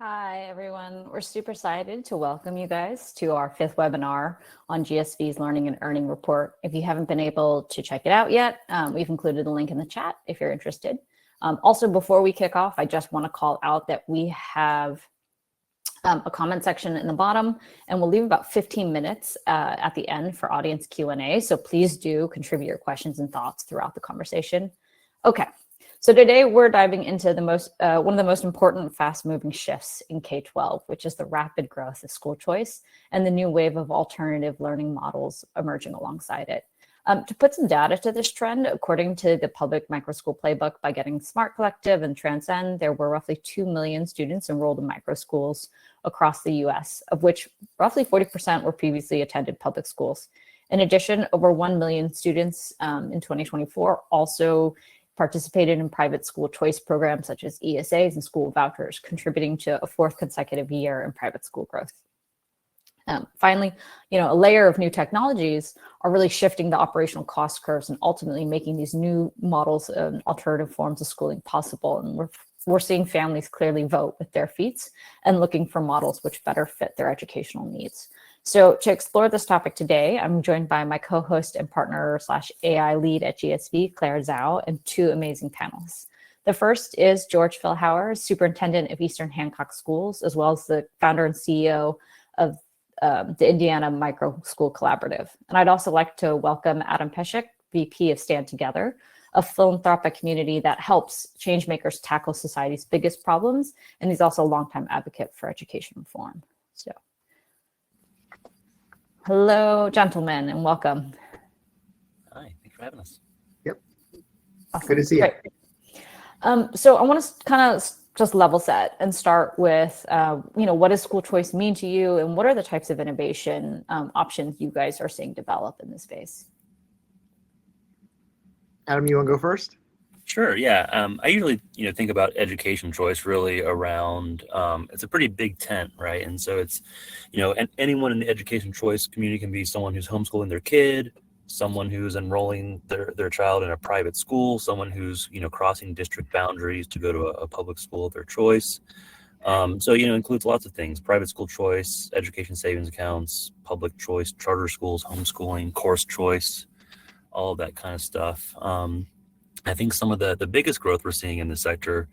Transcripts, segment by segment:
Hi, everyone. We're super excited to welcome you guys to our 5th webinar on GSV's Learning and Earning Report. If you haven't been able to check it out yet, we've included a link in the chat if you're interested. Also, before we kick off, I just want to call out that we have a comment section in the bottom, and we'll leave about 15 minutes at the end for audience Q&A. So please do contribute your questions and thoughts throughout the conversation. Okay. So today we're diving into the one of the most important fast-moving shifts in K-12, which is the rapid growth of school choice and the new wave of alternative learning models emerging alongside it. To put some data to this trend, according to the Public Microschool Playbook by Getting Smart Collective and Transcend, there were roughly 2 million students enrolled in microschools across the US, of which roughly 40% were previously attended public schools. In addition, over 1 million students in 2024 also participated in private school choice programs such as ESAs and school vouchers, contributing to a 4th consecutive year in private school growth. Finally, a layer of new technologies are really shifting the operational cost curves and ultimately making these new models and alternative forms of schooling possible. And we're seeing families clearly vote with their feet and looking for models which better fit their educational needs. So to explore this topic today, I'm joined by my co-host and partner / AI lead at GSV, Claire Zhao, and 2 amazing panelists. The first is George Philhower, Superintendent of Eastern Hancock Schools, as well as the founder and CEO of the Indiana Micro School Collaborative. And I'd also like to welcome Adam Peshek, VP of Stand Together, a philanthropic community that helps changemakers tackle society's biggest problems. And he's also a longtime advocate for education reform. So, hello, gentlemen, and welcome. Hi, thanks for having us. Yep. Awesome. Good to see you. So I want to kind of just level set and start with, what does school choice mean to you, and what are the types of innovation options you guys are seeing develop in this space? Adam, you want to go first? Sure, yeah. I usually, think about education choice really around, it's a pretty big tent, right? And so it's, anyone in the education choice community can be someone who's homeschooling their kid, someone who's enrolling their child in a private school, someone who's, crossing district boundaries to go to a public school of their choice. So, includes lots of things: private school choice, education savings accounts, public choice, charter schools, homeschooling, course choice, all of that kind of stuff. I think some of the biggest growth we're seeing in the sector,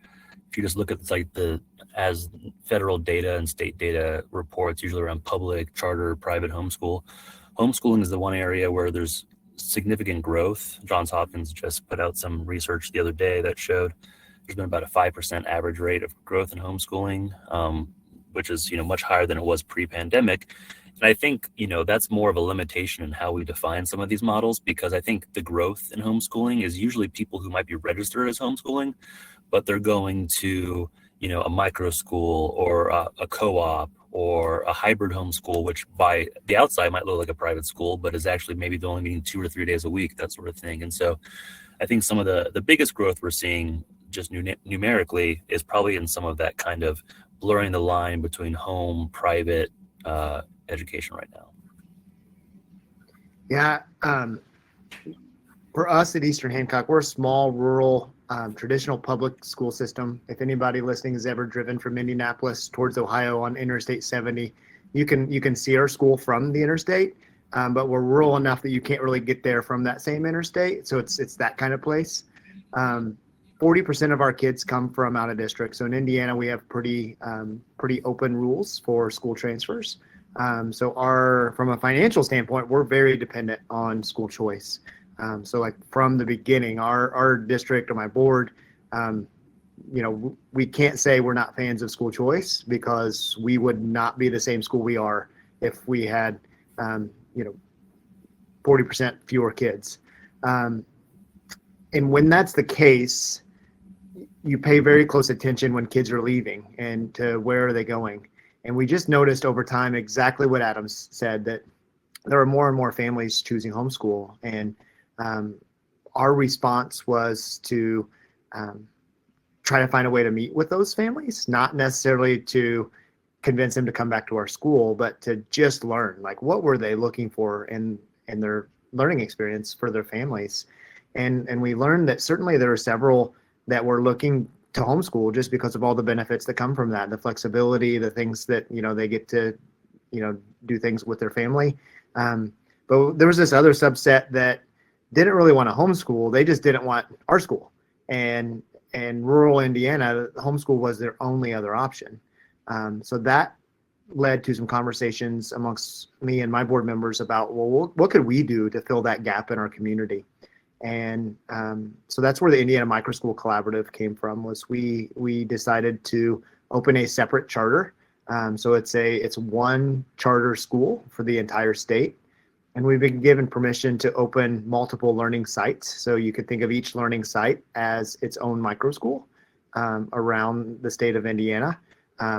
if you just look at as federal data and state data reports, usually around public, charter, private homeschooling is the one area where there's significant growth. Johns Hopkins just put out some research the other day that showed there's been about a 5% average rate of growth in homeschooling, which is, much higher than it was pre-pandemic. And I think, that's more of a limitation in how we define some of these models, because I think the growth in homeschooling is usually people who might be registered as homeschooling, but they're going to, a micro school or a co-op or a hybrid homeschool, which by the outside might look like a private school, but is actually maybe they're only meeting 2 or 3 days a week, that sort of thing. And so I think some of the biggest growth we're seeing just numerically is probably in some of that kind of blurring the line between home, private, education right now. Yeah. For us at Eastern Hancock, we're a small, rural, traditional public school system. If anybody listening has ever driven from Indianapolis towards Ohio on Interstate 70, you can see our school from the interstate, but we're rural enough that you can't really get there from that same interstate. So it's that kind of place. 40% of our kids come from out of district. So in Indiana, we have pretty open rules for school transfers. So from a financial standpoint, we're very dependent on school choice. So like from the beginning, our district or my board, we can't say we're not fans of school choice, because we would not be the same school we are if we had, 40% fewer kids. And when that's the case, you pay very close attention when kids are leaving and to where are they going. And we just noticed over time exactly what Adam said, that there are more and more families choosing homeschool. And our response was to try to find a way to meet with those families, not necessarily to convince them to come back to our school, but to just learn, like, what were they looking for in their learning experience for their families. And we learned that certainly there are several that were looking to homeschool just because of all the benefits that come from that, the flexibility, the things that, they get to, do things with their family. But there was this other subset that didn't really want to homeschool. They just didn't want our school. And rural Indiana, homeschool was their only other option. So that led to some conversations amongst me and my board members about, well, what could we do to fill that gap in our community? And so that's where the Indiana Microschool Collaborative came from. Was we decided to open a separate charter. So it's one charter school for the entire state. And we've been given permission to open multiple learning sites. So you could think of each learning site as its own micro school around the state of Indiana.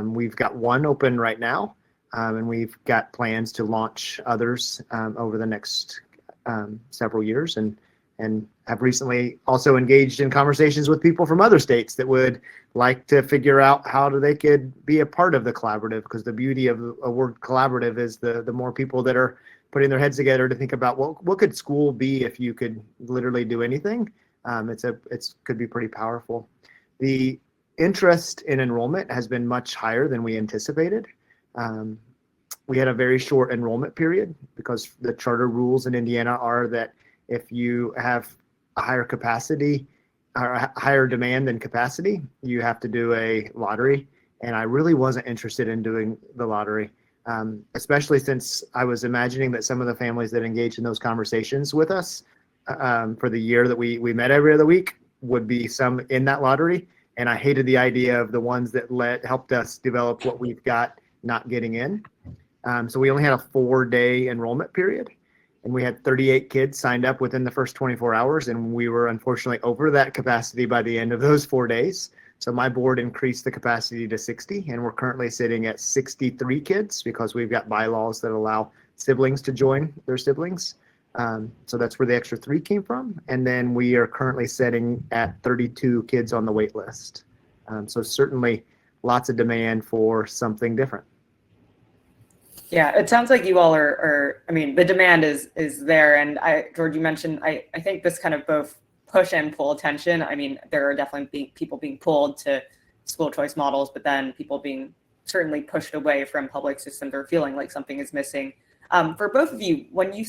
We've got one open right now, and we've got plans to launch others over the next several years, and have recently also engaged in conversations with people from other states that would like to figure out how they could be a part of the collaborative, because the beauty of a word collaborative is the more people that are putting their heads together to think about what could school be if you could literally do anything. It's could be pretty powerful. The interest in enrollment has been much higher than we anticipated. We had a very short enrollment period because the charter rules in Indiana are that if you have a higher capacity or a higher demand than capacity, you have to do a lottery. And I really wasn't interested in doing the lottery, especially since I was imagining that some of the families that engaged in those conversations with us for the year that we met every other week would be some in that lottery. And I hated the idea of the ones that helped us develop what we've got not getting in. So we only had a 4-day enrollment period, and we had 38 kids signed up within the first 24 hours. And we were unfortunately over that capacity by the end of those 4 days. So my board increased the capacity to 60, and we're currently sitting at 63 kids because we've got bylaws that allow siblings to join their siblings. So that's where the extra 3 came from. And then we are currently sitting at 32 kids on the wait list. So certainly lots of demand for something different. Yeah, it sounds like you all are I mean, the demand is there. And George, you mentioned, I think this kind of both push and pull attention. I mean, there are definitely people being pulled to school choice models, but then people being certainly pushed away from public systems or feeling like something is missing. For both of you, when you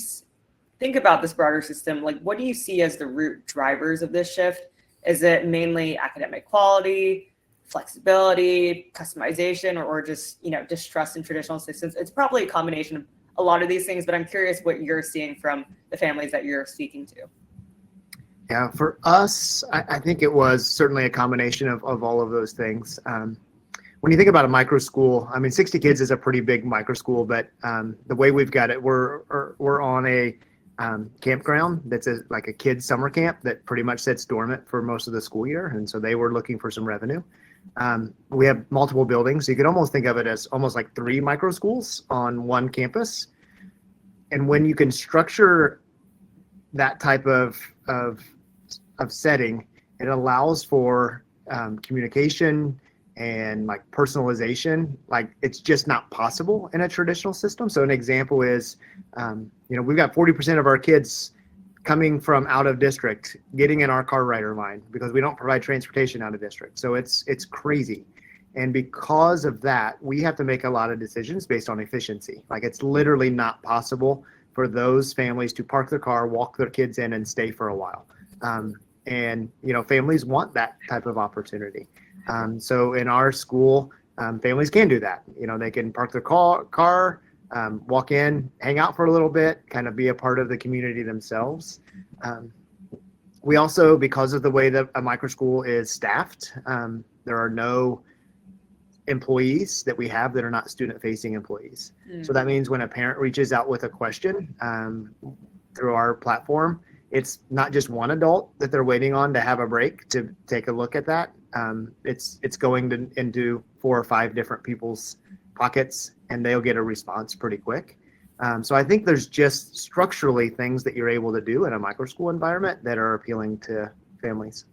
think about this broader system, like what do you see as the root drivers of this shift? Is it mainly academic quality, flexibility, customization, or just, distrust in traditional systems? It's probably a combination of a lot of these things, but I'm curious what you're seeing from the families that you're speaking to. Yeah, for us, I think it was certainly a combination of all of those things. When you think about a micro school, 60 kids is a pretty big micro school, but the way we've got it, we're on a campground that's like a kids summer camp that pretty much sits dormant for most of the school year, and so they were looking for some revenue. We have multiple buildings, so you could almost think of it as almost like 3 micro schools on one campus. And when you can structure that type of setting, it allows for communication and like personalization. Like it's just not possible in a traditional system. So an example is, we've got 40% of our kids coming from out of district, getting in our car rider line because we don't provide transportation out of district. So it's crazy. And because of that, we have to make a lot of decisions based on efficiency. Like it's literally not possible for those families to park their car, walk their kids in, and stay for a while. And families want that type of opportunity. So in our school, families can do that. They can park their car, walk in, hang out for a little bit, kind of be a part of the community themselves. We also, because of the way that a micro school is staffed, there are no employees that we have that are not student-facing employees. So that means when a parent reaches out with a question through our platform, it's not just one adult that they're waiting on to have a break to take a look at that. It's going into 4 or 5 different people's pockets, and they'll get a response pretty quick. So I think there's just structurally things that you're able to do in a micro school environment that are appealing to families.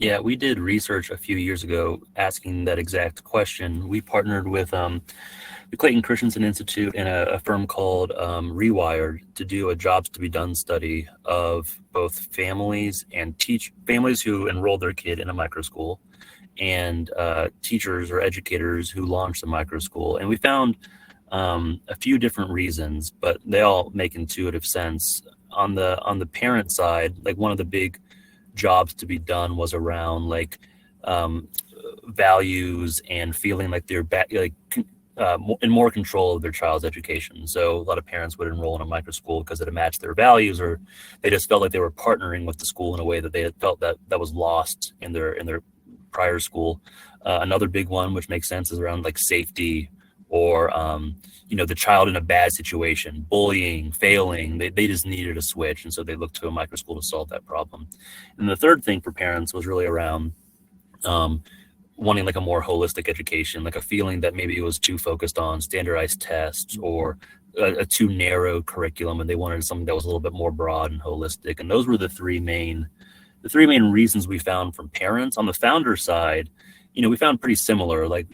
Yeah, we did research a few years ago asking that exact question. We partnered with the Clayton Christensen Institute and a firm called Rewired to do a jobs to be done study of both families and families who enrolled their kid in a micro school and teachers or educators who launched a micro school. And we found a few different reasons, but they all make intuitive sense. On the parent side, like one of the big jobs to be done was around like values and feeling like they're in more control of their child's education. So a lot of parents would enroll in a micro school because it matched their values, or they just felt like they were partnering with the school in a way that they had felt that was lost in their prior school. Another big one, which makes sense, is around like safety or the child in a bad situation, bullying, failing. They just needed a switch, and so they looked to a micro school to solve that problem. And the third thing for parents was really around wanting like a more holistic education, like a feeling that maybe it was too focused on standardized tests or a too narrow curriculum, and they wanted something that was a little bit more broad and holistic. And those were the three main reasons we found from parents. On the founder side, we found pretty similar, like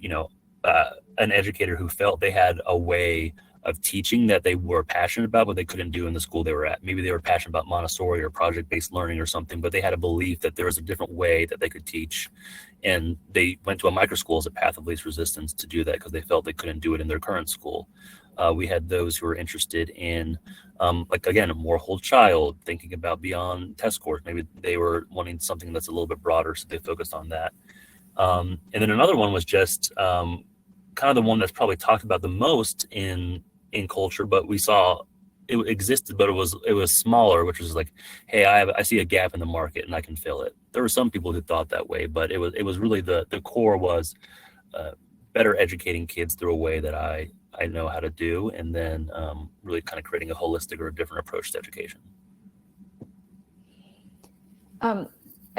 an educator who felt they had a way of teaching that they were passionate about, but they couldn't do in the school they were at. Maybe they were passionate about Montessori or project-based learning or something, but they had a belief that there was a different way that they could teach. And they went to a micro school as a path of least resistance to do that because they felt they couldn't do it in their current school. We had those who were interested in, a more whole child, thinking about beyond test scores. Maybe they were wanting something that's a little bit broader, so they focused on that. And then another one was just kind of the one that's probably talked about the most in culture, but we saw it existed, but it was smaller, which was like, hey, I see a gap in the market and I can fill it. There were some people who thought that way, but it was really the core was better educating kids through a way that I know how to do, and then really kind of creating a holistic or a different approach to education.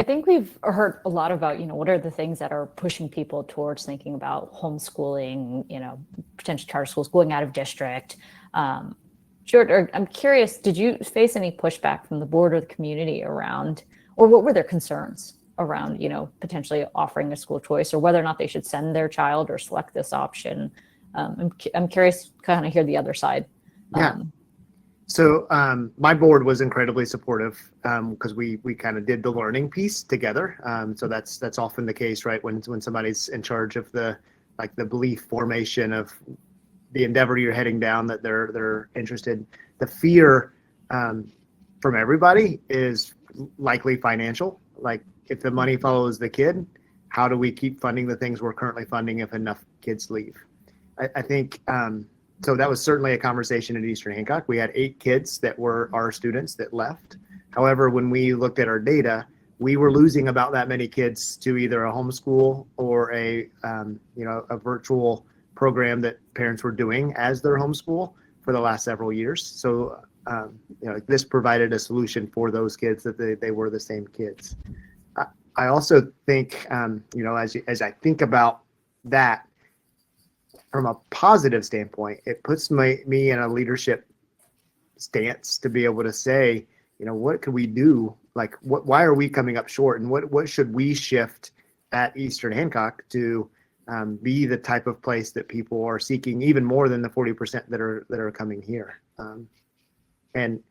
I think we've heard a lot about, what are the things that are pushing people towards thinking about homeschooling, potential charter schools, going out of district. Stuart, I'm curious, did you face any pushback from the board or the community around, or what were their concerns around, potentially offering a school choice, or whether or not they should send their child or select this option? I'm curious to kind of hear the other side. Yeah. So my board was incredibly supportive because we kind of did the learning piece together. So that's often the case, right? When somebody's in charge of the belief formation of the endeavor you're heading down, that they're interested. The fear from everybody is likely financial. Like, if the money follows the kid, how do we keep funding the things we're currently funding if enough kids leave? I think. So that was certainly a conversation at Eastern Hancock. We had 8 kids that were our students that left. However, when we looked at our data, we were losing about that many kids to either a homeschool or a virtual program that parents were doing as their homeschool for the last several years. So this provided a solution for those kids, that they were the same kids. I also think as I think about that, from a positive standpoint, it puts me in a leadership stance to be able to say, what could we do? Like, why are we coming up short, and what should we shift at Eastern Hancock to be the type of place that people are seeking, even more than the 40% that are coming here. And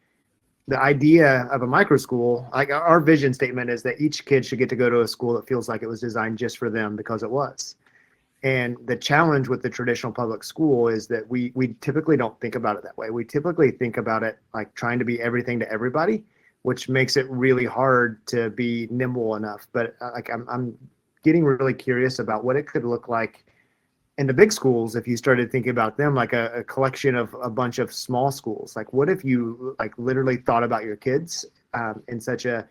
the idea of a micro school, like our vision statement, is that each kid should get to go to a school that feels like it was designed just for them, because it was. And the challenge with the traditional public school is that we typically don't think about it that way. We typically think about it like trying to be everything to everybody, which makes it really hard to be nimble enough. But I'm getting really curious about what it could look like in the big schools if you started thinking about them like a collection of a bunch of small schools. Like, what if you literally thought about your kids in such a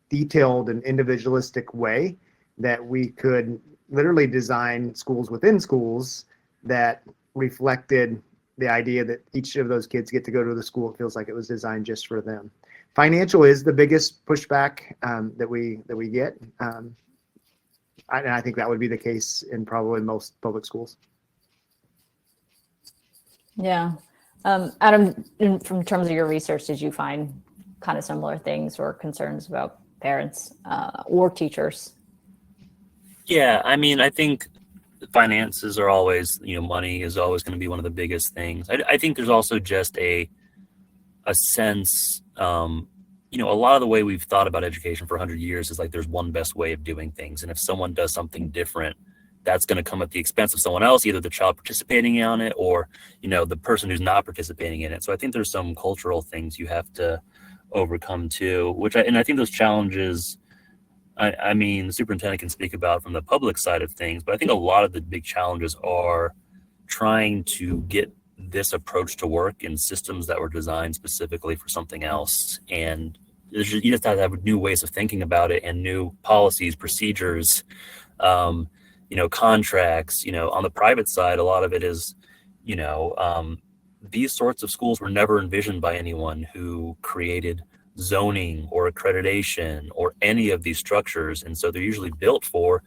detailed and individualistic way that we could literally design schools within schools that reflected the idea that each of those kids get to go to the school it feels like it was designed just for them. Financial is the biggest pushback that we get. And I think that would be the case in probably most public schools. Yeah. Adam, from terms of your research, did you find kind of similar things or concerns about parents or teachers Yeah, I mean, I think finances are always, money is always going to be one of the biggest things. I think there's also just a sense, a lot of the way we've thought about education for 100 years is like there's one best way of doing things. And if someone does something different, that's going to come at the expense of someone else, either the child participating on it or, the person who's not participating in it. So I think there's some cultural things you have to overcome too, and I think those challenges, I mean, the superintendent can speak about from the public side of things, but I think a lot of the big challenges are trying to get this approach to work in systems that were designed specifically for something else. And you just have to have new ways of thinking about it and new policies, procedures, contracts. On the private side, a lot of it is, these sorts of schools were never envisioned by anyone who created zoning or accreditation or any of these structures. And so they're usually built for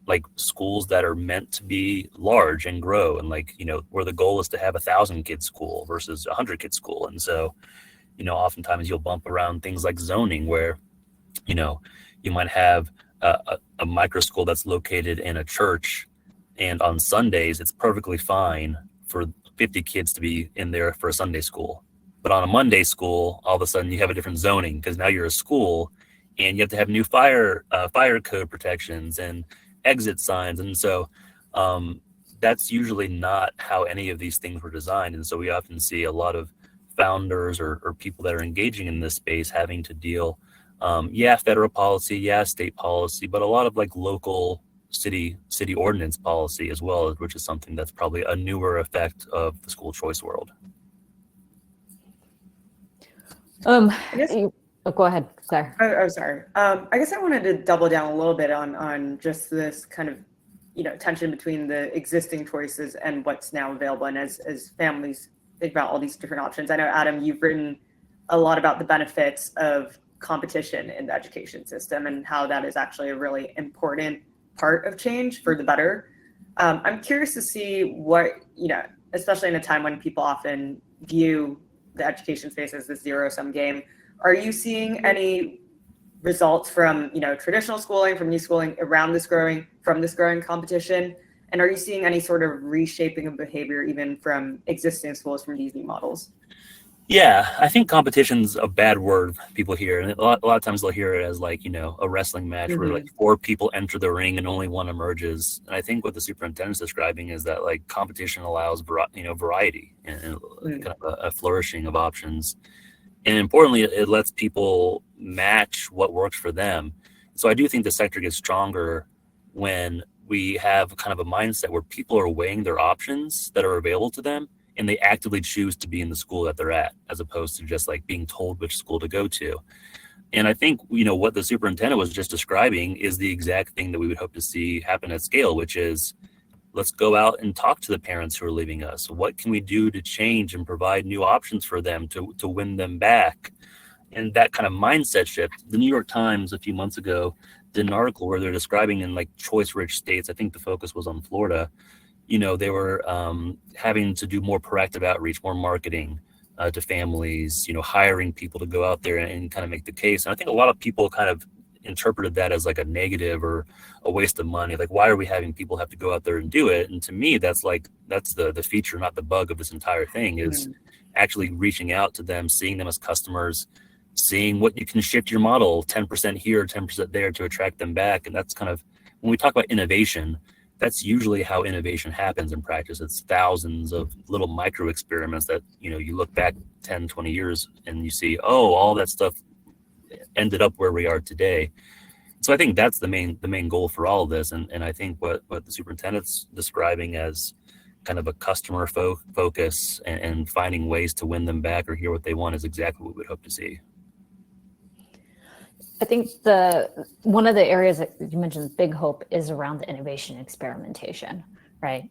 like schools that are meant to be large and grow, and where the goal is to have 1,000 kids school versus 100 kids school. And so, oftentimes you'll bump around things like zoning where, you might have a micro school that's located in a church, and on Sundays it's perfectly fine for 50 kids to be in there for a Sunday school. But on a Monday school, all of a sudden you have a different zoning because now you're a school and you have to have new fire code protections and exit signs. And so that's usually not how any of these things were designed. And so we often see a lot of founders or people that are engaging in this space having to deal, federal policy, state policy, but a lot of like local city ordinance policy as well, which is something that's probably a newer effect of the school choice world. I guess, go ahead, Claire. Oh, sorry. I guess I wanted to double down a little bit on just this kind of, tension between the existing choices and what's now available. And as families think about all these different options, I know, Adam, you've written a lot about the benefits of competition in the education system and how that is actually a really important part of change for the better. I'm curious to see what, especially in a time when people often view the education space as this zero-sum game. Are you seeing any results from, traditional schooling, from new schooling around this growing competition? And are you seeing any sort of reshaping of behavior even from existing schools from these new models? Yeah, I think competition's a bad word people hear. And a lot of times they'll hear it as like, a wrestling match where like 4 people enter the ring and only one emerges. And I think what the superintendent's describing is that like competition allows, variety and kind of a flourishing of options. And importantly, it lets people match what works for them. So I do think the sector gets stronger when we have kind of a mindset where people are weighing their options that are available to them, and they actively choose to be in the school that they're at, as opposed to just like being told which school to go to. And I think, what the superintendent was just describing is the exact thing that we would hope to see happen at scale, which is let's go out and talk to the parents who are leaving us. What can we do to change and provide new options for them to win them back? And that kind of mindset shift. The New York Times a few months ago did an article where they're describing in like choice-rich states, I think the focus was on Florida, they were having to do more proactive outreach, more marketing to families, hiring people to go out there and kind of make the case. And I think a lot of people kind of interpreted that as like a negative or a waste of money. Like, why are we having people have to go out there and do it? And to me, that's the feature, not the bug of this entire thing, is actually reaching out to them, seeing them as customers, seeing what you can shift your model 10% here, 10% there to attract them back. And that's kind of, when we talk about innovation, that's usually how innovation happens in practice. It's thousands of little micro experiments that, you look back 10, 20 years and you see, all that stuff ended up where we are today. So I think that's the main goal for all of this. And I think what the superintendent's describing as kind of a customer focus and finding ways to win them back or hear what they want is exactly what we would hope to see. I think one of the areas that you mentioned, big hope, is around the innovation experimentation, right?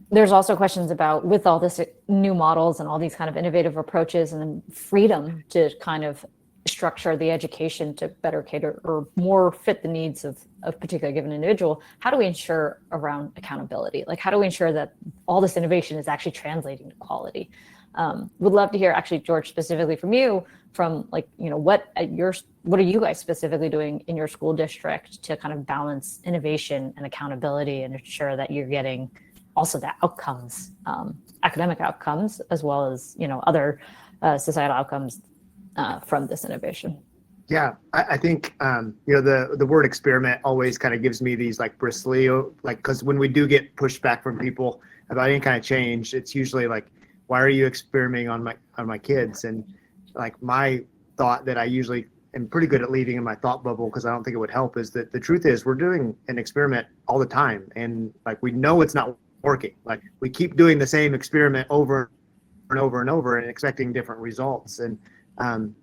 There's also questions about, with all this new models and all these kind of innovative approaches and then freedom to kind of structure the education to better cater or more fit the needs of a particular given individual, how do we ensure around accountability? Like, how do we ensure that all this innovation is actually translating to quality? Would love to hear, actually, George, specifically from you, from like, what are you guys specifically doing in your school district to kind of balance innovation and accountability and ensure that you're getting also the outcomes, academic outcomes, as well as, other societal outcomes from this innovation? Yeah, I think the word experiment always kind of gives me these like bristly, like, because when we do get pushback from people about any kind of change, it's usually like, why are you experimenting on my kids? And like my thought that I usually am pretty good at leaving in my thought bubble, because I don't think it would help, is that the truth is we're doing an experiment all the time, and like we know it's not working. Like we keep doing the same experiment over and over and over and expecting different results, and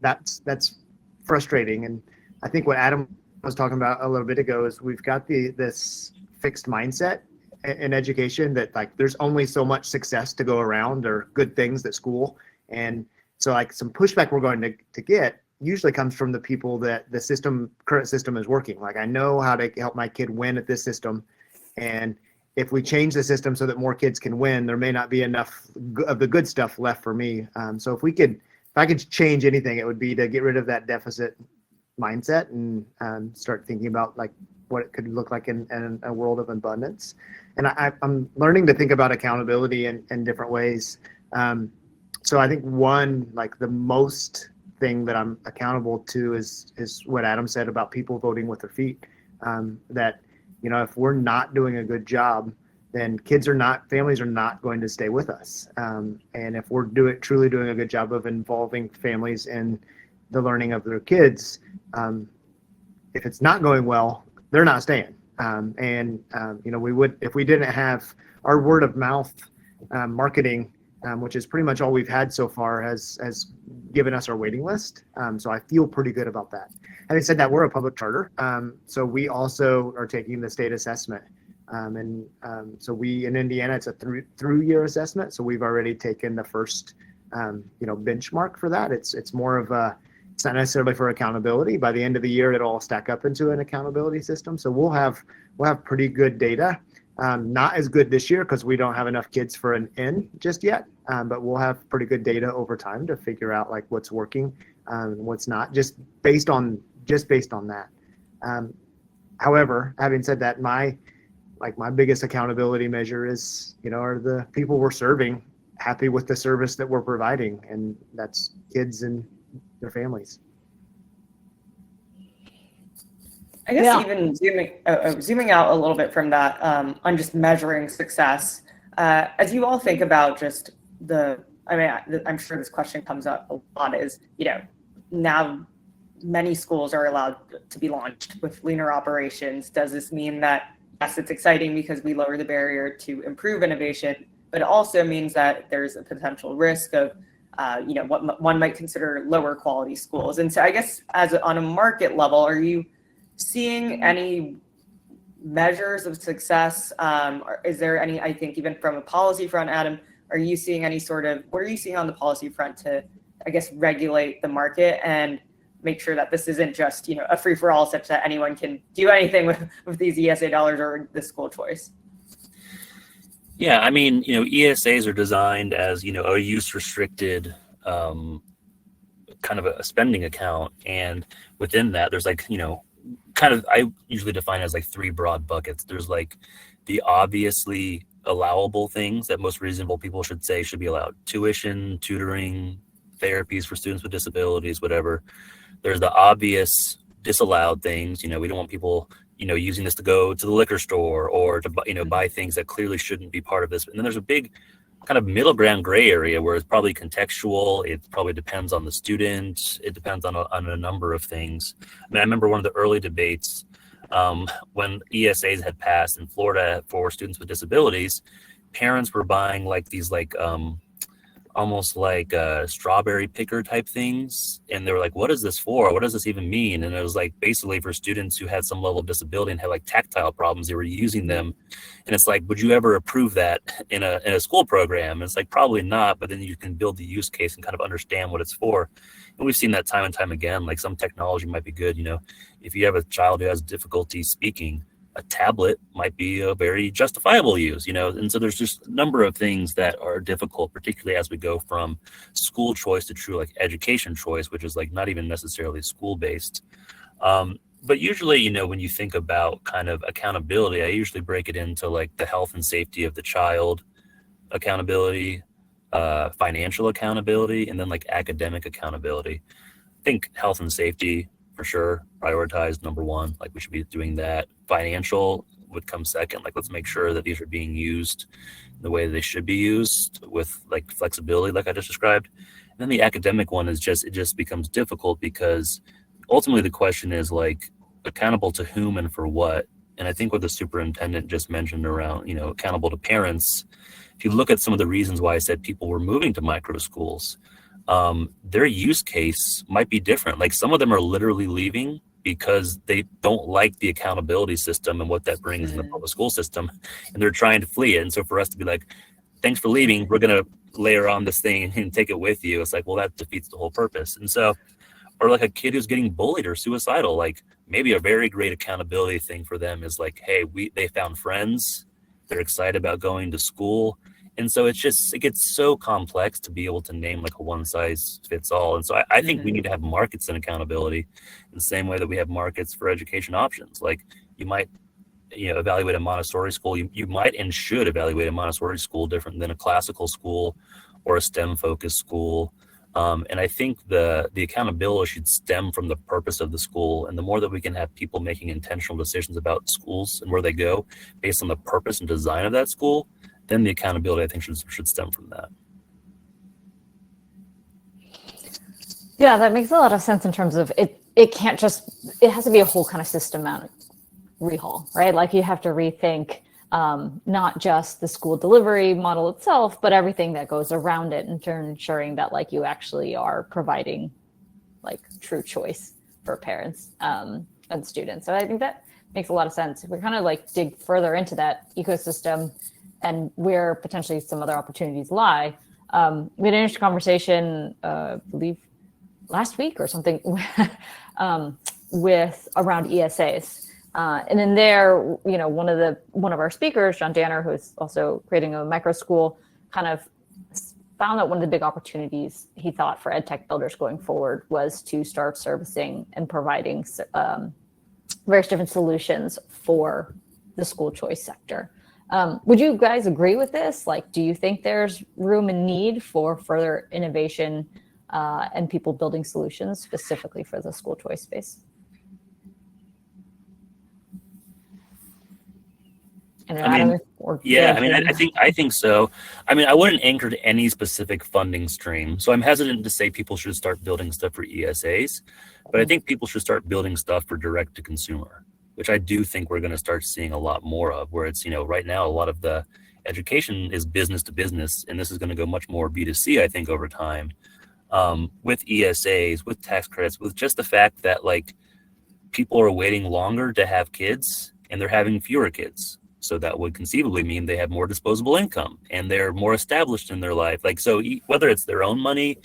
that's frustrating. And I think what Adam was talking about a little bit ago is we've got this fixed mindset in education that like there's only so much success to go around or good things at school. And so like some pushback we're going to get usually comes from the people that the current system is working. Like I know how to help my kid win at this system, and if we change the system so that more kids can win, there may not be enough of the good stuff left for me. So if I could change anything, it would be to get rid of that deficit mindset and start thinking about like what it could look like in a world of abundance. And I'm learning to think about accountability in different ways. So I think one, like the most thing that I'm accountable to is what Adam said about people voting with their feet. That, if we're not doing a good job, then families are not going to stay with us. And if we're truly doing a good job of involving families in the learning of their kids, if it's not going well, they're not staying. We would, if we didn't have our word of mouth marketing, which is pretty much all we've had so far, has given us our waiting list. So I feel pretty good about that. Having said that, we're a public charter, so we also are taking the state assessment. So we in Indiana, it's a through-year assessment. So we've already taken the first, benchmark for that. It's more of it's not necessarily for accountability. By the end of the year, it'll all stack up into an accountability system. So we'll have pretty good data. Not as good this year because we don't have enough kids for an N just yet. But we'll have pretty good data over time to figure out like what's working and what's not, just based on that. However, having said that, my biggest accountability measure is, are the people we're serving happy with the service that we're providing? And that's kids and their families. I guess even zooming out a little bit from that, on just measuring success, as you all think about just I'm sure this question comes up a lot, is, now many schools are allowed to be launched with leaner operations. Does this mean that, yes, it's exciting because we lower the barrier to improve innovation, but it also means that there's a potential risk of, what one might consider lower quality schools? And so I guess on a market level, are you seeing any measures of success? Or is there any, I think even from a policy front, Adam, are you seeing any what are you seeing on the policy front to, I guess, regulate the market and make sure that this isn't just, a free for all such that anyone can do anything with these ESA dollars or the school choice? Yeah, I mean, ESAs are designed as, a use restricted kind of a spending account. And within that, there's like, I usually define it as like three broad buckets. There's like the obviously allowable things that most reasonable people should say should be allowed: tuition, tutoring, therapies for students with disabilities, whatever. There's the obvious disallowed things. We don't want people, using this to go to the liquor store or to, buy things that clearly shouldn't be part of this. And then there's a big kind of middle ground gray area where it's probably contextual. It probably depends on the student. It depends on a number of things. I remember one of the early debates when ESAs had passed in Florida for students with disabilities. Parents were buying like these almost like strawberry picker type things, and they were like, what is this for? What does this even mean? And it was like basically for students who had some level of disability and had like tactile problems, they were using them. And it's like, would you ever approve that in a school program? And it's like, probably not, but then you can build the use case and kind of understand what it's for. And we've seen that time and time again. Like some technology might be good, if you have a child who has difficulty speaking, a tablet might be a very justifiable use, and so there's just a number of things that are difficult, particularly as we go from school choice to true like education choice, which is like not even necessarily school based. But usually, when you think about kind of accountability, I usually break it into like the health and safety of the child accountability, financial accountability, and then like academic accountability. I think health and safety for sure, prioritized number one, like we should be doing that. Financial would come second, like let's make sure that these are being used the way they should be used with like flexibility, like I just described. And then the academic one is it just becomes difficult because ultimately the question is like accountable to whom and for what. And I think what the superintendent just mentioned around, accountable to parents, if you look at some of the reasons why I said people were moving to micro schools, their use case might be different. Like some of them are literally leaving because they don't like the accountability system and what that brings in the public school system, and they're trying to flee it. And so for us to be like, thanks for leaving, we're going to layer on this thing and take it with you. It's like, well, that defeats the whole purpose. And so, or like a kid who's getting bullied or suicidal, like maybe a very great accountability thing for them is like, hey, they found friends, they're excited about going to school. And so it gets so complex to be able to name like a one size fits all. And so I think we need to have markets in accountability in the same way that we have markets for education options. Like you might, evaluate a Montessori school. You might and should evaluate a Montessori school different than a classical school or a STEM focused school. And I think the accountability should stem from the purpose of the school. And the more that we can have people making intentional decisions about schools and where they go based on the purpose and design of that school, then the accountability, I think, should stem from that. Yeah, that makes a lot of sense in terms of it has to be a whole kind of systematic rehaul, right? Like you have to rethink not just the school delivery model itself, but everything that goes around it in turn ensuring that like you actually are providing like true choice for parents and students. So I think that makes a lot of sense. If we kind of like dig further into that ecosystem and where potentially some other opportunities lie, we had an interesting conversation, I believe last week or something, with around ESAs. And in there, one of our speakers, John Danner, who's also creating a micro school, kind of found that one of the big opportunities he thought for EdTech builders going forward was to start servicing and providing various different solutions for the school choice sector. Would you guys agree with this? Like, do you think there's room and need for further innovation and people building solutions specifically for the school choice space? I think so. I wouldn't anchor to any specific funding stream. So I'm hesitant to say people should start building stuff for ESAs, but I think people should start building stuff for direct to consumer, which I do think we're going to start seeing a lot more of, where it's, right now, a lot of the education is business to business, and this is going to go much more B2C, I think, over time, with ESAs, with tax credits, with just the fact that like people are waiting longer to have kids and they're having fewer kids. So that would conceivably mean they have more disposable income and they're more established in their life. Like, so whether it's their own money,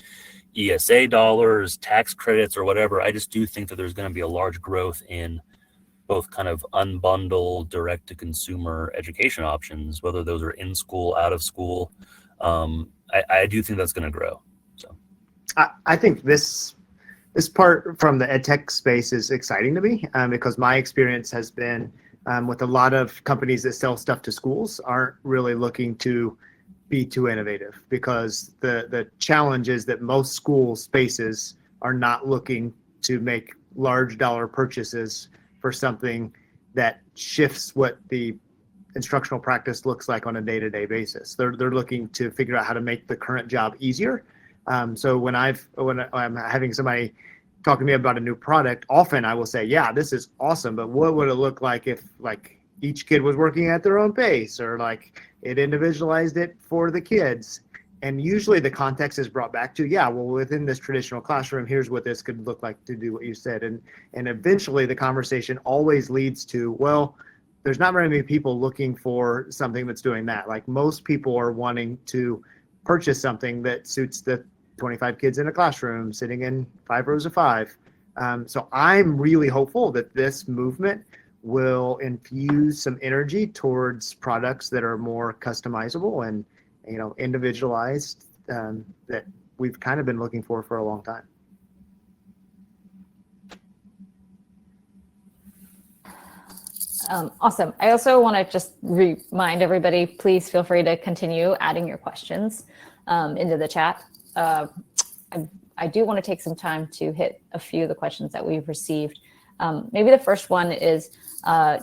ESA dollars, tax credits, or whatever, I just do think that there's going to be a large growth in both kind of unbundled direct to consumer education options, whether those are in school, out of school. I do think that's going to grow. So I think this part from the EdTech space is exciting to me because my experience has been with a lot of companies that sell stuff to schools aren't really looking to be too innovative, because the challenge is that most school spaces are not looking to make large dollar purchases for something that shifts what the instructional practice looks like on a day-to-day basis. They're looking to figure out how to make the current job easier. So when I'm having somebody talk to me about a new product, often I will say, yeah, this is awesome, but what would it look like if like each kid was working at their own pace, or like it individualized it for the kids? And usually the context is brought back to, yeah, well, within this traditional classroom, here's what this could look like to do what you said. And eventually the conversation always leads to, well, there's not very many people looking for something that's doing that. Like most people are wanting to purchase something that suits the 25 kids in a classroom sitting in 5 rows of 5. So I'm really hopeful that this movement will infuse some energy towards products that are more customizable and, individualized, that we've kind of been looking for a long time. Awesome. I also want to just remind everybody, please feel free to continue adding your questions into the chat. I do want to take some time to hit a few of the questions that we've received. Maybe the first one is,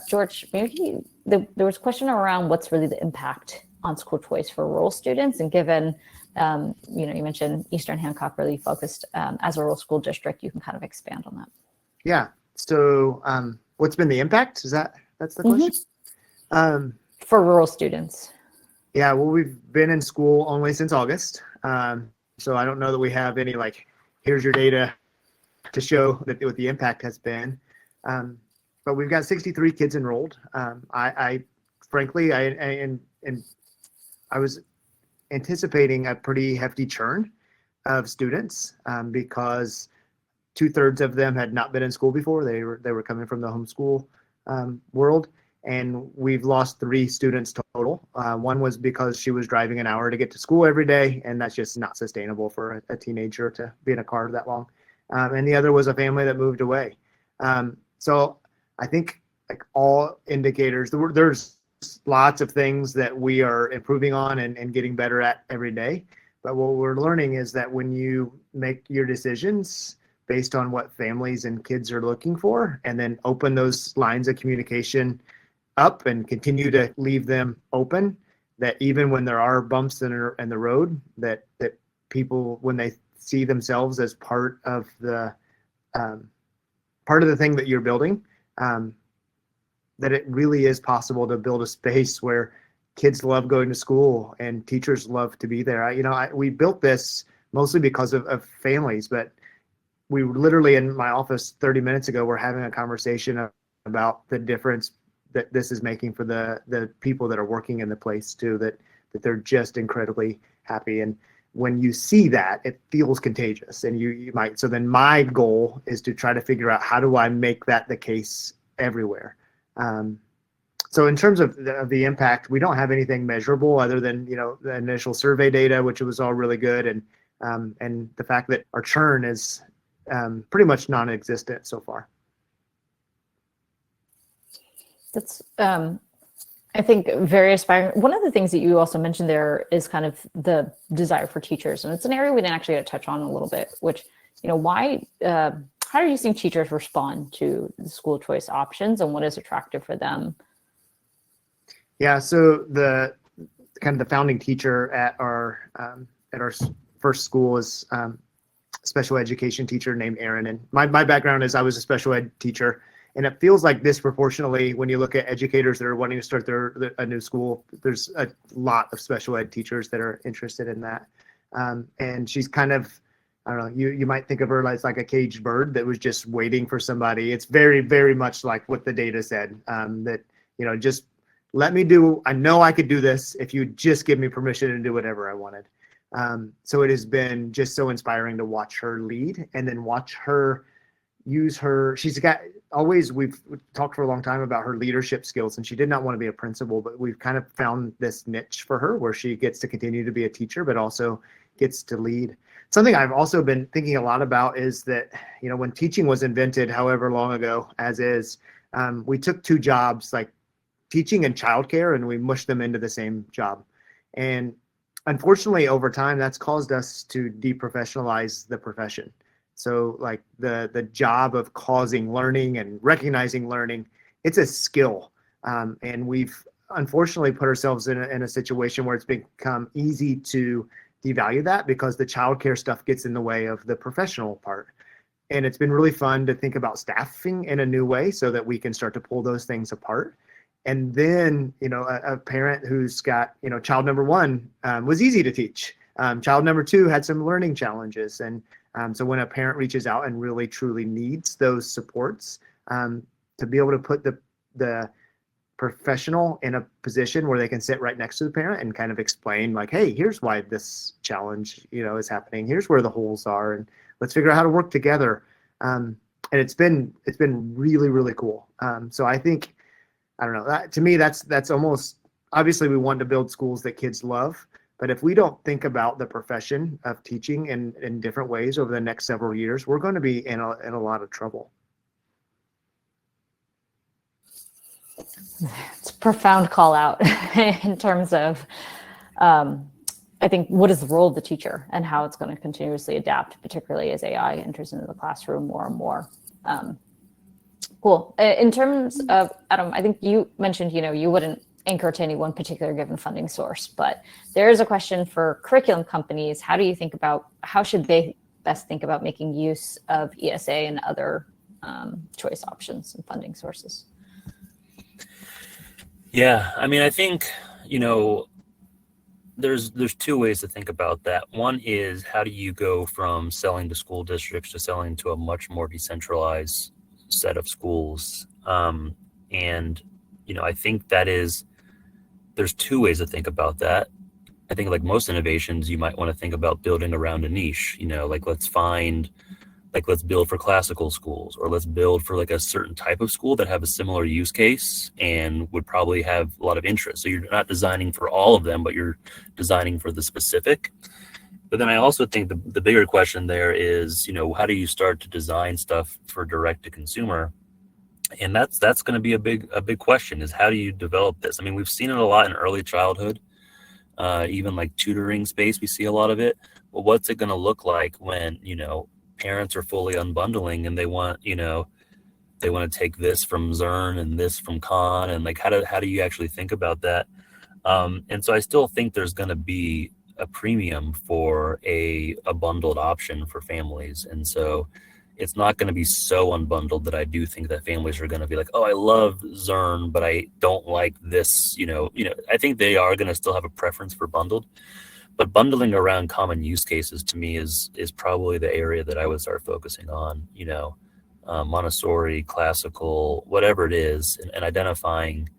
George, maybe there was a question around what's really the impact on school choice for rural students. And given, you mentioned Eastern Hancock really focused as a rural school district, you can kind of expand on that. Yeah. So what's been the impact? That's the question? For rural students. Yeah, well, we've been in school only since August. So I don't know that we have any, here's your data to show that what the impact has been. But we've got 63 kids enrolled. I frankly, I was anticipating a pretty hefty churn of students because 2/3 of them had not been in school before. They were coming from the homeschool world. And we've lost 3 students total. One was because she was driving an hour to get to school every day, and that's just not sustainable for a teenager to be in a car that long. And the other was a family that moved away. So I think all indicators, there's lots of things that we are improving on and getting better at every day. But what we're learning is that when you make your decisions based on what families and kids are looking for, and then open those lines of communication up and continue to leave them open, that even when there are bumps in the road, that people, when they see themselves as part of the thing that you're building, that it really is possible to build a space where kids love going to school and teachers love to be there. We built this mostly because of families, but we literally, in my office 30 minutes ago, we're having a conversation about the difference that this is making for the people that are working in the place too, that they're just incredibly happy. And when you see that, it feels contagious, and you might. So then my goal is to try to figure out, how do I make that the case everywhere? So in terms of the impact, we don't have anything measurable other than, the initial survey data, which was all really good. And the fact that our churn is pretty much non-existent so far. That's, I think, very inspiring. One of the things that you also mentioned there is kind of the desire for teachers. And it's an area we didn't actually get to touch on a little bit, which, why, how are you seeing teachers respond to the school choice options, and what is attractive for them? Yeah, so the founding teacher at our first school is special education teacher named Aaron. And my background is I was a special ed teacher. And it feels like disproportionately, when you look at educators that are wanting to start a new school, there's a lot of special ed teachers that are interested in that. And she's kind of, I don't know, you might think of her as like a caged bird that was just waiting for somebody. It's very, very much like what the data said, that, just let me do, I know I could do this if you just give me permission to do whatever I wanted. So it has been just so inspiring to watch her lead, and then watch her use her, we've talked for a long time about her leadership skills, and she did not want to be a principal, but we've kind of found this niche for her where she gets to continue to be a teacher, but also gets to lead. Something I've also been thinking a lot about is that, when teaching was invented, however long ago as is, we took 2 jobs, like teaching and childcare, and we mushed them into the same job. And unfortunately, over time, that's caused us to deprofessionalize the profession. So like the job of causing learning and recognizing learning, it's a skill. And we've unfortunately put ourselves in a situation where it's become easy to devalue that, because the childcare stuff gets in the way of the professional part. And it's been really fun to think about staffing in a new way so that we can start to pull those things apart. And then, a parent who's got, child number 1 was easy to teach. Child number 2 had some learning challenges. And so when a parent reaches out and really truly needs those supports, to be able to put the professional in a position where they can sit right next to the parent and kind of explain, like, hey, here's why this challenge, is happening. Here's where the holes are, and let's figure out how to work together. and it's been really, really cool. So I think, I don't know, that, to me, that's almost, obviously we want to build schools that kids love, but if we don't think about the profession of teaching in different ways over the next several years, we're going to be in a lot of trouble. It's a profound call out in terms of, I think, what is the role of the teacher and how it's going to continuously adapt, particularly as AI enters into the classroom more and more. Cool. In terms of, Adam, I think you mentioned, you wouldn't anchor to any one particular given funding source, but there is a question for curriculum companies. How should they best think about making use of ESA and other choice options and funding sources? Yeah, I mean, I think, there's two ways to think about that. One is, how do you go from selling to school districts to selling to a much more decentralized set of schools? And, I think there's two ways to think about that. I think, like most innovations, you might want to think about building around a niche, let's build for classical schools, or let's build for like a certain type of school that have a similar use case and would probably have a lot of interest. So you're not designing for all of them, but you're designing for the specific. But then I also think the bigger question there is, how do you start to design stuff for direct to consumer? And that's going to be a big question, is how do you develop this? I mean, we've seen it a lot in early childhood, even like tutoring space, we see a lot of it. But what's it going to look like when, parents are fully unbundling and they want to take this from Zern and this from Khan, and like how do you actually think about that? And so I still think there's going to be a premium for a bundled option for families, and so it's not going to be so unbundled that I do think that families are going to be like, oh, I love Zern, but I don't like this. I think they are going to still have a preference for bundled. But bundling around common use cases, to me, is probably the area that I would start focusing on, Montessori, classical, whatever it is, and identifying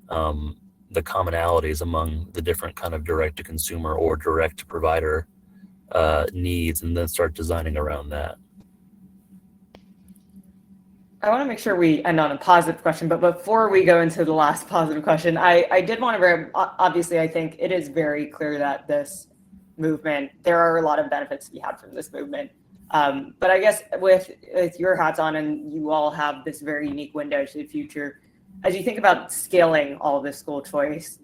the commonalities among the different kind of direct-to-consumer or direct-to-provider needs, and then start designing around that. I want to make sure we end on a positive question, but before we go into the last positive question, I did want to obviously, I think it is very clear that this movement, there are a lot of benefits to be had from this movement. But I guess with your hats on, and you all have this very unique window to the future, as you think about scaling all of this school choice,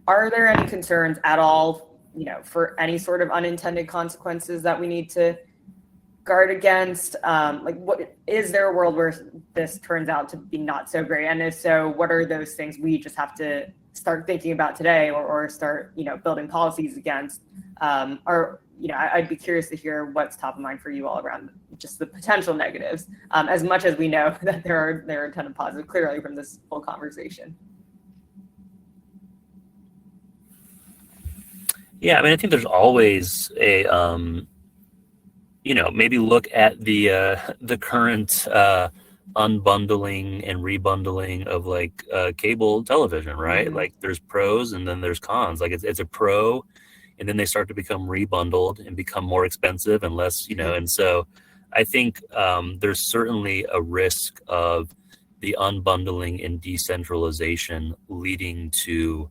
are there any concerns at all, for any sort of unintended consequences that we need to guard against? What is there a world where this turns out to be not so great, and if so, what are those things we just have to start thinking about today, or start building policies against? I'd be curious to hear what's top of mind for you all around just the potential negatives, as much as we know that there are a ton of positive clearly from this whole conversation. Yeah, I mean, I think there's always a maybe look at the current unbundling and rebundling of like cable television, right? Mm-hmm. Like there's pros and then there's cons. Like it's a pro, and then they start to become rebundled and become more expensive and less, and so I think there's certainly a risk of the unbundling and decentralization leading to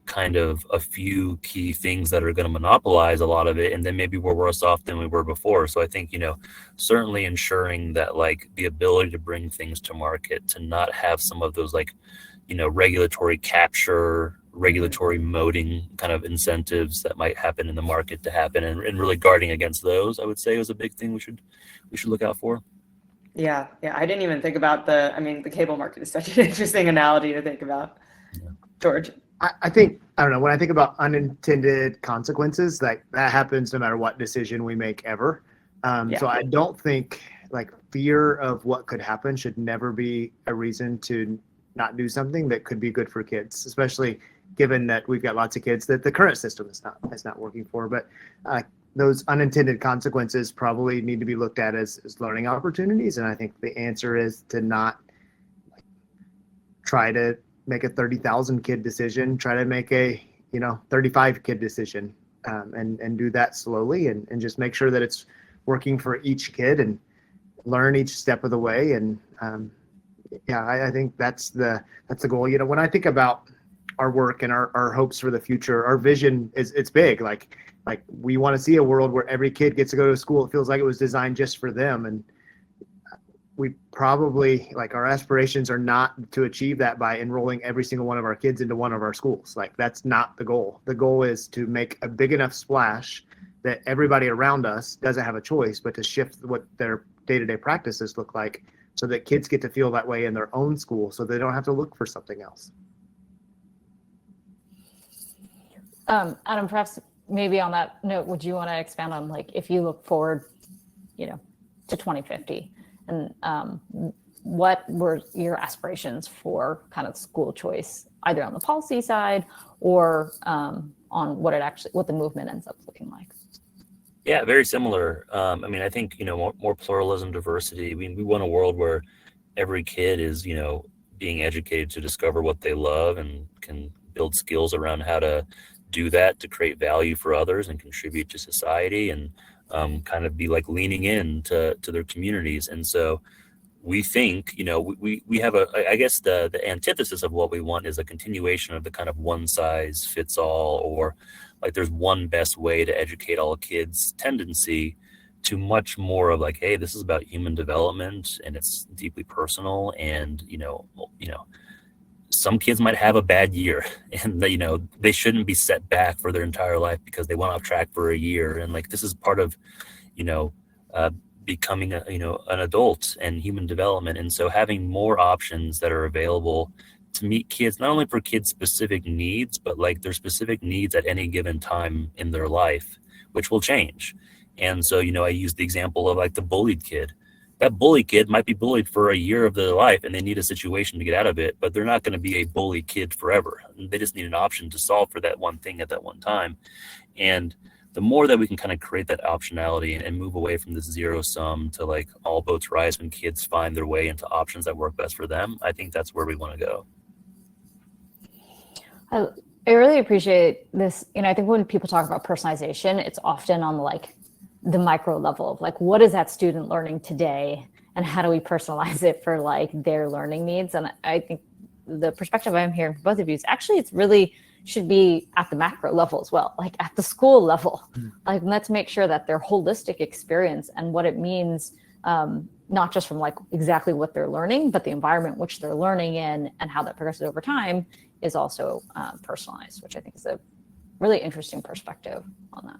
kind of a few key things that are going to monopolize a lot of it, and then maybe we're worse off than we were before. So I think certainly ensuring that like the ability to bring things to market, to not have some of those like regulatory capture, regulatory moding kind of incentives that might happen in the market to happen, and really guarding against those, I would say, was a big thing we should look out for. Yeah, I didn't even think about the cable market is such an interesting analogy to think about. Yeah. George? I think, I don't know, when I think about unintended consequences, like that happens no matter what decision we make ever. So I don't think like fear of what could happen should never be a reason to not do something that could be good for kids, especially given that we've got lots of kids that the current system is not working for. But those unintended consequences probably need to be looked at as learning opportunities. And I think the answer is to not try to make a 30,000 kid decision, try to make a 35 kid decision, and do that slowly, and just make sure that it's working for each kid. And learn each step of the way. And I think that's the goal. When I think about our work and our hopes for the future, our vision it's big. Like we want to see a world where every kid gets to go to school. It feels like it was designed just for them. And we probably, our aspirations are not to achieve that by enrolling every single one of our kids into one of our schools. That's not the goal. The goal is to make a big enough splash that everybody around us doesn't have a choice, but to shift what their day-to-day practices look like so that kids get to feel that way in their own school so they don't have to look for something else. Adam, perhaps maybe on that note, would you want to expand on if you look forward, to 2050 and what were your aspirations for kind of school choice, either on the policy side or on what the movement ends up looking like? Yeah, very similar. I think, more pluralism, diversity. We want a world where every kid is, being educated to discover what they love and can build skills around how to do that to create value for others and contribute to society and kind of be leaning in to their communities. And so we think, we have I guess the antithesis of what we want is a continuation of the kind of one size fits all, or there's one best way to educate all kids tendency to much more of hey, this is about human development and it's deeply personal. And, some kids might have a bad year and they shouldn't be set back for their entire life because they went off track for a year. And this is part of, becoming an adult and human development. And so having more options that are available to meet kids, not only for kids' specific needs, but their specific needs at any given time in their life, which will change. And so, I use the example of the bullied kid. That bullied kid might be bullied for a year of their life and they need a situation to get out of it, but they're not going to be a bully kid forever. They just need an option to solve for that one thing at that one time. And the more that we can kind of create that optionality and move away from this zero sum to all boats rise when kids find their way into options that work best for them, I think that's where we want to go. I really appreciate this. I think when people talk about personalization, it's often on the micro level of what is that student learning today and how do we personalize it for their learning needs. And I think the perspective I'm hearing from both of you is actually it's really should be at the macro level as well, at the school level. Let's make sure that their holistic experience and what it means, not just from exactly what they're learning, but the environment which they're learning in and how that progresses over time is also personalized, which I think is a really interesting perspective on that.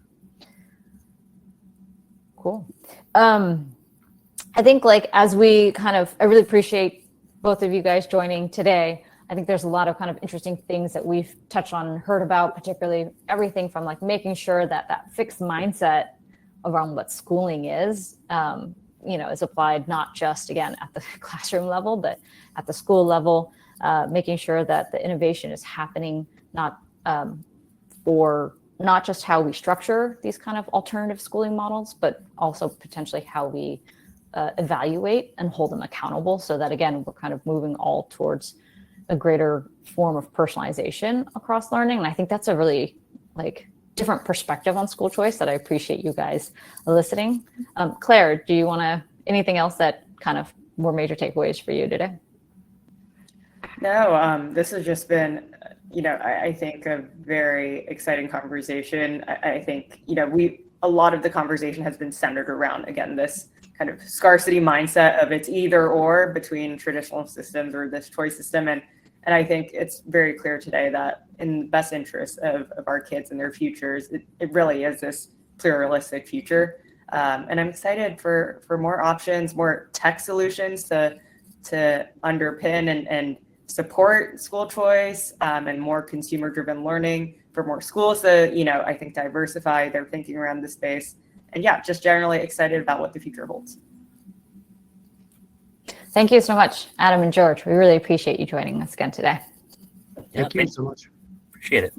Cool. I think as we I really appreciate both of you guys joining today. I think there's a lot of kind of interesting things that we've touched on and heard about, particularly everything from making sure that that fixed mindset around what schooling is applied not just again at the classroom level, but at the school level, making sure that the innovation is happening not just how we structure these kind of alternative schooling models, but also potentially how we evaluate and hold them accountable so that, again, we're kind of moving all towards a greater form of personalization across learning. And I think that's a really different perspective on school choice that I appreciate you guys eliciting. Claire, do you want to, anything else that kind of were major takeaways for you today? No, this has just been, I think a very exciting conversation. I think, a lot of the conversation has been centered around, again, this kind of scarcity mindset of it's either or between traditional systems or this choice system. And I think it's very clear today that in the best interest of our kids and their futures, it really is this pluralistic future. And I'm excited for more options, more tech solutions to underpin and support school choice and more consumer-driven learning for more schools to, I think diversify their thinking around the space. And yeah, just generally excited about what the future holds. Thank you so much, Adam and George. We really appreciate you joining us again today. Thank you so much. Appreciate it.